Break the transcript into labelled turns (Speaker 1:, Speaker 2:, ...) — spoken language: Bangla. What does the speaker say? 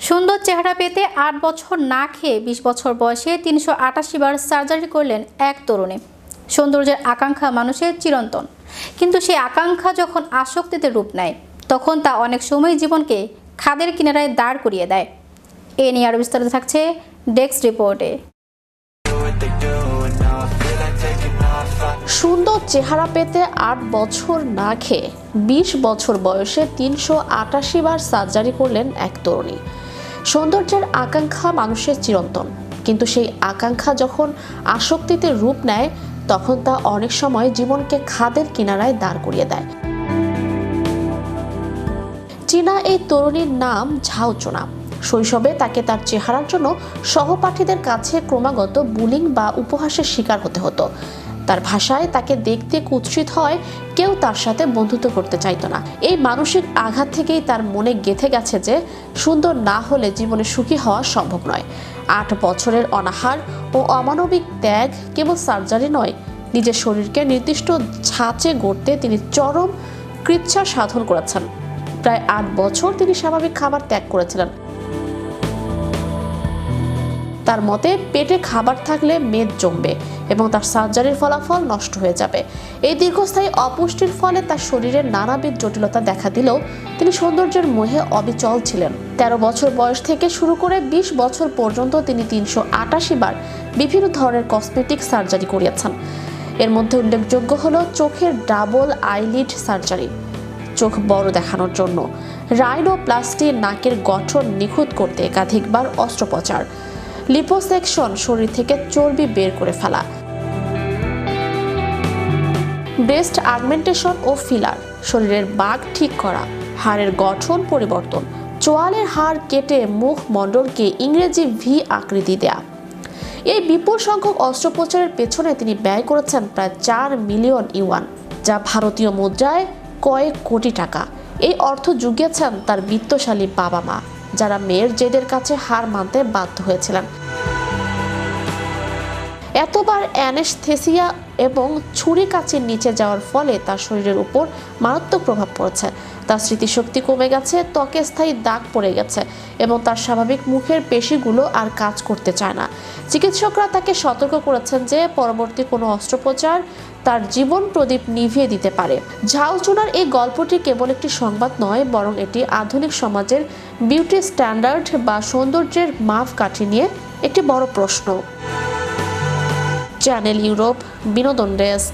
Speaker 1: সুন্দর চেহারা পেতে ৮ বছর না খেয়ে ২০ বছর বয়সে ৩৮৮ বার সার্জারি করলেন এক তরুণী। সৌন্দর্যের আকাঙ্ক্ষা মানুষের চিরন্তন, কিন্তু সেই আকাঙ্ক্ষা যখন আসক্তিতে রূপ নেয় তখন তা অনেক সময় জীবনকে খাদের কিনারায় দাঁড় করিয়ে দেয়। এ নিয়ে আরও বিস্তারিত থাকছে ডেস্ক রিপোর্টে।
Speaker 2: সুন্দর চেহারা পেতে ৮ বছর না খেয়ে ২০ বছর বয়সে ৩৮৮ বার সার্জারি করলেন এক তরুণী। সৌন্দর্যের আকাঙ্ক্ষা মানুষের চিরন্তন, কিন্তু সেই আকাঙ্ক্ষা যখন আসক্তিতে রূপ নেয় তখন তা অনেক সময় জীবনকে খাদের কিনারায় দাঁড় করিয়ে দেয়। চীনা এই তরুণীর নাম ঝাওচুনা। শৈশবে তাকে তার চেহারার জন্য সহপাঠীদের কাছে ক্রমাগত বুলিং বা উপহাসের শিকার হতে হতো। তার ভাষায় তাকে দেখতে কুৎসিত হয় কেউ তার সাথে বন্ধুত্ব করতে চাইতো না। এই মানসিক আঘাত থেকেই তার মনে গেঁথে গেছে যে সুন্দর না হলে জীবনে সুখী হওয়া সম্ভব নয়। ৮ বছরের অনাহার ও অমানবিক ত্যাগ কেবল সার্জারি নয়, নিজের শরীরকে নির্দিষ্ট ছাঁচে গড়তে তিনি চরম কৃচ্ছা সাধন করেছেন। প্রায় ৮ বছর তিনি স্বাভাবিক খাবার ত্যাগ করেছিলেন। তার মতে পেটে খাবার থাকলে মেদ জমবে এবং তার সার্জারির ফলাফল নষ্ট হয়ে যাবে। এই দীর্ঘস্থায়ী অপুষ্টির ফলে তার শরীরের নানাবিধ জটিলতা দেখা দিলেও তিনি সৌন্দর্যের মোহে অবিচল ছিলেন। ১৩ বছর বয়স থেকে শুরু করে ২০ বছর পর্যন্ত তিনি ৩৮৮ বার বিভিন্ন ধরনের কসমেটিক সার্জারি করিয়েছেন। এর মধ্যে উল্লেখযোগ্য হলো চোখের ডাবল আইলিড সার্জারি, চোখ বড় দেখানোর জন্য, রাইনোপ্লাস্টি, নাকের গঠন নিখুঁত করতে একাধিকবার অস্ত্রোপচার, লিপোসেকশন, শরীর থেকে চর্বি বের করে ফেলা, ব্রেস্ট অগমেন্টেশন ও ফিলার, শরীরের বাঁক ঠিক করা, হাড়ের গঠন পরিবর্তন, চোয়ালের হাড় কেটে মুখ মণ্ডলকে ইংরেজি ভি আকৃতি দেয়া। এই বিপুল সংখ্যক অস্ত্রোপচারের পেছনে তিনি ব্যয় করেছেন প্রায় ৪ মিলিয়ন ইউয়ান, যা ভারতীয় মুদ্রায় কয়েক কোটি টাকা। এই অর্থ জুগিয়েছেন তার বিত্তশালী বাবা মা, যারা মেয়ের জেদের কাছে হার মানতে বাধ্য হয়েছিলেন। এতবার অ্যানেস্থেসিয়া এবং ছুরি কাঁচির নিচে যাওয়ার ফলে তার শরীরের উপর মারাত্মক প্রভাব পড়েছে। তার স্মৃতিশক্তি কমে গেছে, ত্বকে স্থায়ী দাগ পড়ে গেছে এবং তার স্বাভাবিক মুখের পেশিগুলো আর কাজ করতে চায় না। চিকিৎসকরা তাকে সতর্ক করেছেন যে পরবর্তী কোনো অস্ত্রোপচার তার জীবন প্রদীপ নিভিয়ে দিতে পারে। ঝাওচুনার এই গল্পটি কেবল একটি সংবাদ নয়, বরং এটি আধুনিক সমাজের বিউটি স্ট্যান্ডার্ড বা সৌন্দর্যের মাপকাঠি নিয়ে একটি বড় প্রশ্ন। চ্যানেল ইউরোপ, বিনোদন ডেস্ক।